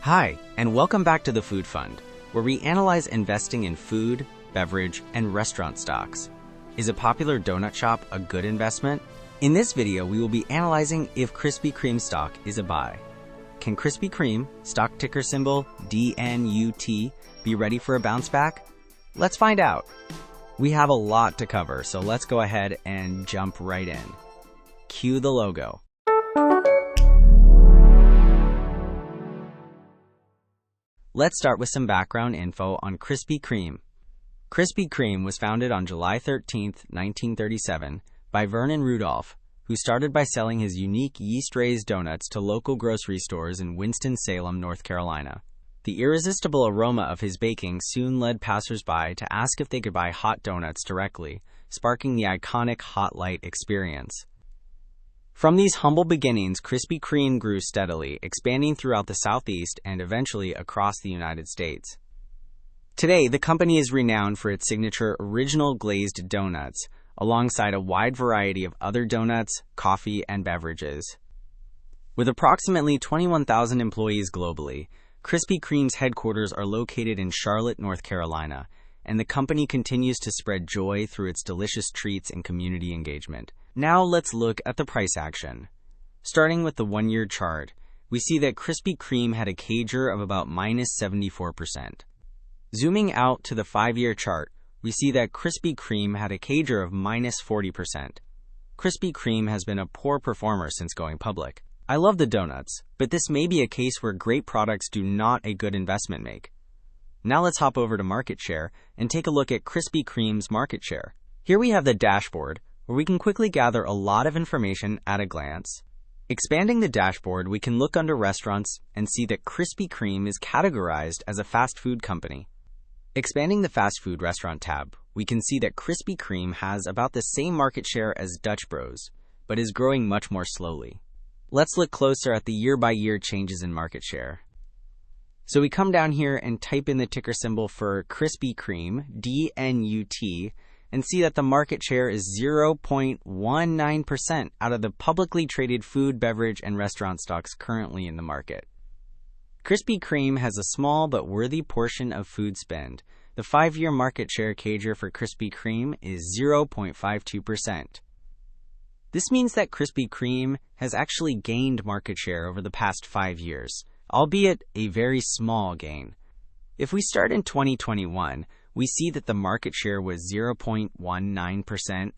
Hi, and welcome back to the Food Fund, where we analyze investing in food, beverage, and restaurant stocks. Is a popular donut shop a good investment? In this video, we will be analyzing if Krispy Kreme stock is a buy. Can Krispy Kreme, stock ticker symbol DNUT, be ready for a bounce back? Let's find out. We have a lot to cover, so let's go ahead and jump right in. Cue the logo. Let's start with some background info on Krispy Kreme. Krispy Kreme was founded on July 13, 1937, by Vernon Rudolph, who started by selling his unique yeast-raised donuts to local grocery stores in Winston-Salem, North Carolina. The irresistible aroma of his baking soon led passersby to ask if they could buy hot donuts directly, sparking the iconic Hot Light experience. From these humble beginnings, Krispy Kreme grew steadily, expanding throughout the Southeast and eventually across the United States. Today, the company is renowned for its signature original glazed donuts, alongside a wide variety of other donuts, coffee, and beverages. With approximately 21,000 employees globally, Krispy Kreme's headquarters are located in Charlotte, North Carolina, and the company continues to spread joy through its delicious treats and community engagement. Now let's look at the price action. Starting with the one-year chart, we see that Krispy Kreme had a CAGR of about minus 74%. Zooming out to the 5-year chart, we see that Krispy Kreme had a CAGR of minus 40%. Krispy Kreme has been a poor performer since going public. I love the donuts, but this may be a case where great products do not a good investment make. Now let's hop over to market share and take a look at Krispy Kreme's market share. Here we have the dashboard, where we can quickly gather a lot of information at a glance. Expanding the dashboard, we can look under restaurants and see that Krispy Kreme is categorized as a fast food company. Expanding the fast food restaurant tab, we can see that Krispy Kreme has about the same market share as Dutch Bros, but is growing much more slowly. Let's look closer at the year-by-year changes in market share. So we come down here and type in the ticker symbol for Krispy Kreme, DNUT, and see that the market share is 0.19% out of the publicly traded food, beverage, and restaurant stocks currently in the market. Krispy Kreme has a small but worthy portion of food spend. The 5-year market share CAGR for Krispy Kreme is 0.52%. This means that Krispy Kreme has actually gained market share over the past 5 years, albeit a very small gain. If we start in 2021, we see that the market share was 0.19%,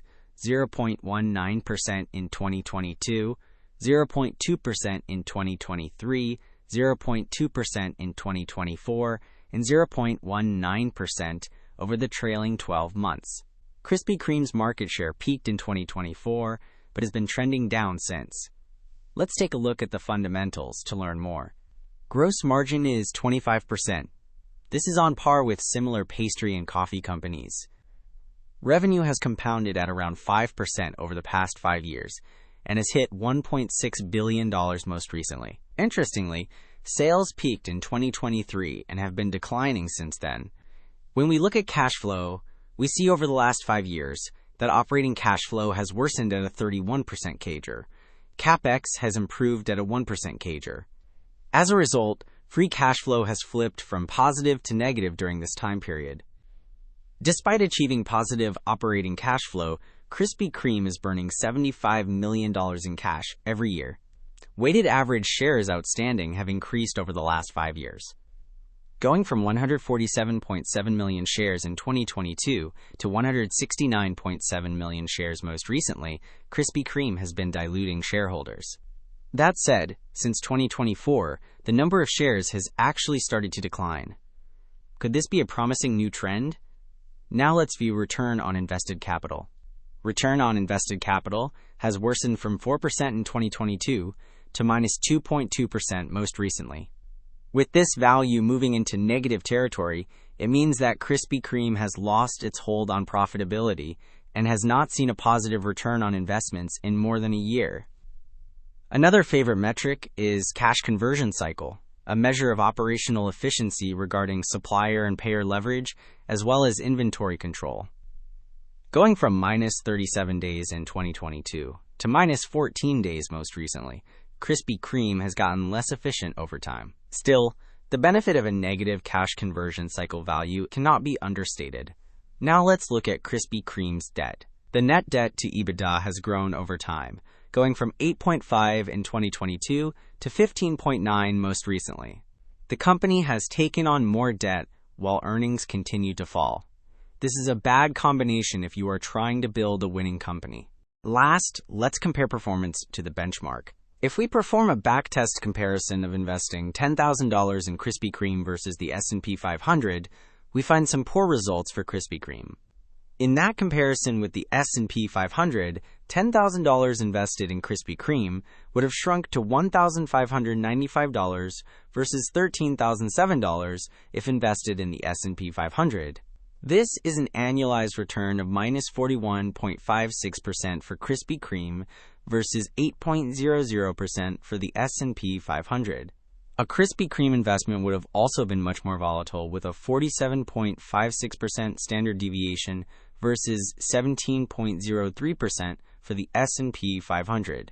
0.19% in 2022, 0.2% in 2023, 0.2% in 2024, and 0.19% over the trailing 12 months. Krispy Kreme's market share peaked in 2024, but has been trending down since. Let's take a look at the fundamentals to learn more. Gross margin is 25%. This is on par with similar pastry and coffee companies. Revenue has compounded at around 5% over the past 5 years and has hit $1.6 billion most recently. Interestingly, sales peaked in 2023 and have been declining since then. When we look at cash flow, we see over the last 5 years that operating cash flow has worsened at a 31% CAGR. CapEx has improved at a 1% CAGR. As a result, free cash flow has flipped from positive to negative during this time period. Despite achieving positive operating cash flow, Krispy Kreme is burning $75 million in cash every year. Weighted average shares outstanding have increased over the last 5 years. Going from 147.7 million shares in 2022 to 169.7 million shares most recently, Krispy Kreme has been diluting shareholders. That said, since 2024, the number of shares has actually started to decline. Could this be a promising new trend? Now let's view return on invested capital. Return on invested capital has worsened from 4% in 2022 to minus 2.2% most recently. With this value moving into negative territory, it means that Krispy Kreme has lost its hold on profitability and has not seen a positive return on investments in more than a year. Another favorite metric is cash conversion cycle, a measure of operational efficiency regarding supplier and payer leverage, as well as inventory control. Going from minus 37 days in 2022 to minus 14 days most recently, Krispy Kreme has gotten less efficient over time. Still, The benefit of a negative cash conversion cycle value cannot be understated. Now let's look at Krispy Kreme's debt. The net debt to EBITDA has grown over time, going from 8.5 in 2022 to 15.9 most recently. The company has taken on more debt while earnings continue to fall. This is a bad combination if you are trying to build a winning company. Last, let's compare performance to the benchmark. If we perform a backtest comparison of investing $10,000 in Krispy Kreme versus the S&P 500, we find some poor results for Krispy Kreme. In that comparison with the S&P 500, $10,000 invested in Krispy Kreme would have shrunk to $1,595 versus $13,007 if invested in the S&P 500. This is an annualized return of minus 41.56% for Krispy Kreme versus 8.00% for the S&P 500. A Krispy Kreme investment would have also been much more volatile, with a 47.56% standard deviation versus 17.03% for the S&P 500.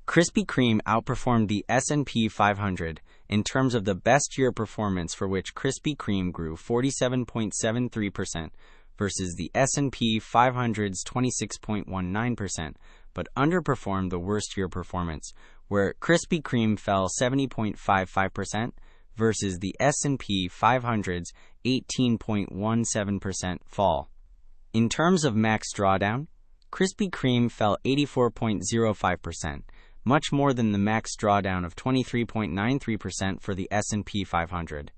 Krispy Kreme outperformed the S&P 500 in terms of the best year performance, for which Krispy Kreme grew 47.73% versus the S&P 500's 26.19%, but underperformed the worst year performance, where Krispy Kreme fell 70.55% versus the S&P 500's 18.17% fall. In terms of max drawdown, Krispy Kreme fell 84.05%, much more than the max drawdown of 23.93% for the S&P 500.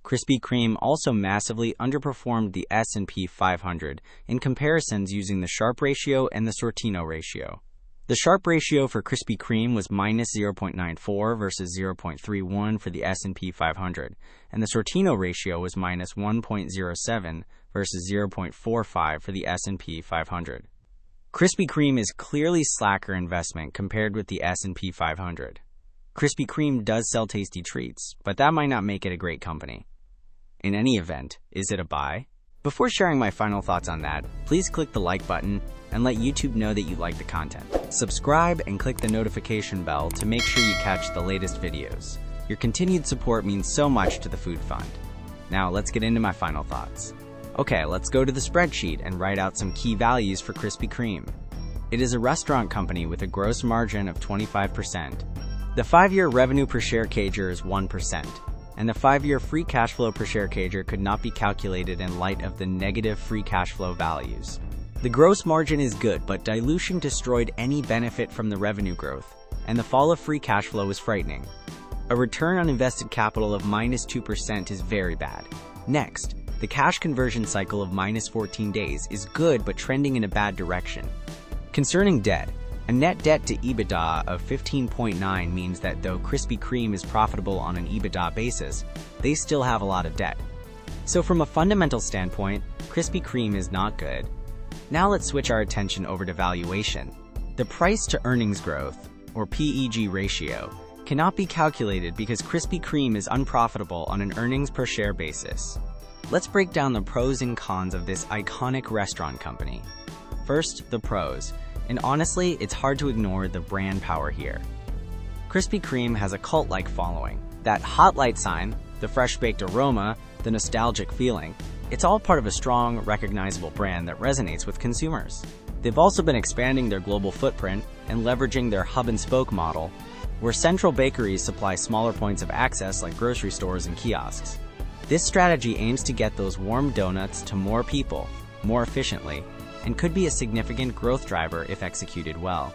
Krispy Kreme also massively underperformed the S&P 500 in comparisons using the Sharpe ratio and the Sortino ratio. The Sharpe ratio for Krispy Kreme was minus 0.94 versus 0.31 for the S&P 500, and the Sortino ratio was minus 1.07 versus 0.45 for the S&P 500. Krispy Kreme is clearly slacker investment compared with the S&P 500. Krispy Kreme does sell tasty treats, but that might not make it a great company. In any event, is it a buy? Before sharing my final thoughts on that, please click the like button and let YouTube know that you like the content. Subscribe and click the notification bell to make sure you catch the latest videos. Your continued support means so much to the Food Fund. Now let's get into my final thoughts. Okay, let's go to the spreadsheet and write out some key values for Krispy Kreme. It is a restaurant company with a gross margin of 25%. The 5-year revenue per share CAGR is 1%, and the 5-year free cash flow per share CAGR could not be calculated in light of the negative free cash flow values. The gross margin is good, but dilution destroyed any benefit from the revenue growth, and the fall of free cash flow is frightening. A return on invested capital of minus 2% is very bad. Next, the cash conversion cycle of minus 14 days is good but trending in a bad direction. Concerning debt, a net debt to EBITDA of 15.9 means that though Krispy Kreme is profitable on an EBITDA basis, they still have a lot of debt. So from a fundamental standpoint, Krispy Kreme is not good. Now let's switch our attention over to valuation. The price to earnings growth, or PEG ratio, cannot be calculated because Krispy Kreme is unprofitable on an earnings per share basis. Let's break down the pros and cons of this iconic restaurant company. First, the pros. And honestly, it's hard to ignore the brand power here. Krispy Kreme has a cult-like following. That hot light sign, the fresh-baked aroma, the nostalgic feeling, it's all part of a strong, recognizable brand that resonates with consumers. They've also been expanding their global footprint and leveraging their hub-and-spoke model, where central bakeries supply smaller points of access like grocery stores and kiosks. This strategy aims to get those warm donuts to more people, more efficiently, and could be a significant growth driver if executed well.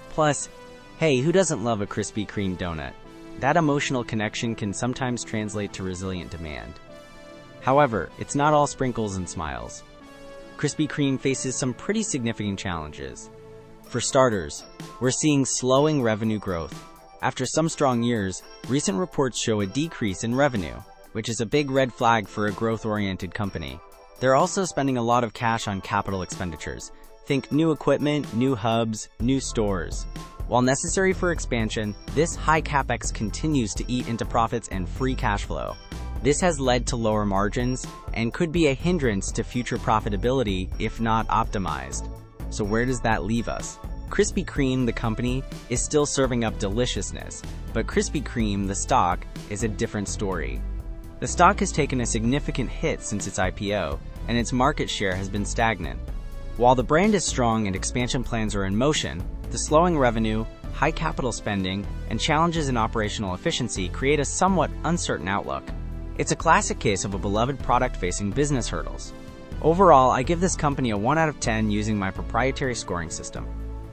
Plus, hey, who doesn't love a Krispy Kreme donut? That emotional connection can sometimes translate to resilient demand. However, it's not all sprinkles and smiles. Krispy Kreme faces some pretty significant challenges. For starters, we're seeing slowing revenue growth. After some strong years, recent reports show a decrease in revenue, which is a big red flag for a growth-oriented company. They're also spending a lot of cash on capital expenditures. Think new equipment, new hubs, new stores. While necessary for expansion, this high capex continues to eat into profits and free cash flow. This has led to lower margins and could be a hindrance to future profitability if not optimized. So where does that leave us? Krispy Kreme, the company, is still serving up deliciousness, but Krispy Kreme, the stock, is a different story. The stock has taken a significant hit since its IPO, and its market share has been stagnant. While the brand is strong and expansion plans are in motion, the slowing revenue, high capital spending, and challenges in operational efficiency create a somewhat uncertain outlook. It's a classic case of a beloved product facing business hurdles. Overall, I give this company a 1 out of 10 using my proprietary scoring system.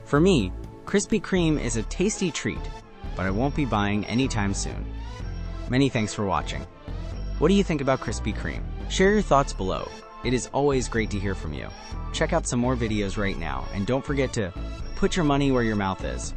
For me, Krispy Kreme is a tasty treat, but I won't be buying anytime soon. Many thanks for watching. What do you think about Krispy Kreme? Share your thoughts below. It is always great to hear from you. Check out some more videos right now, and don't forget to put your money where your mouth is.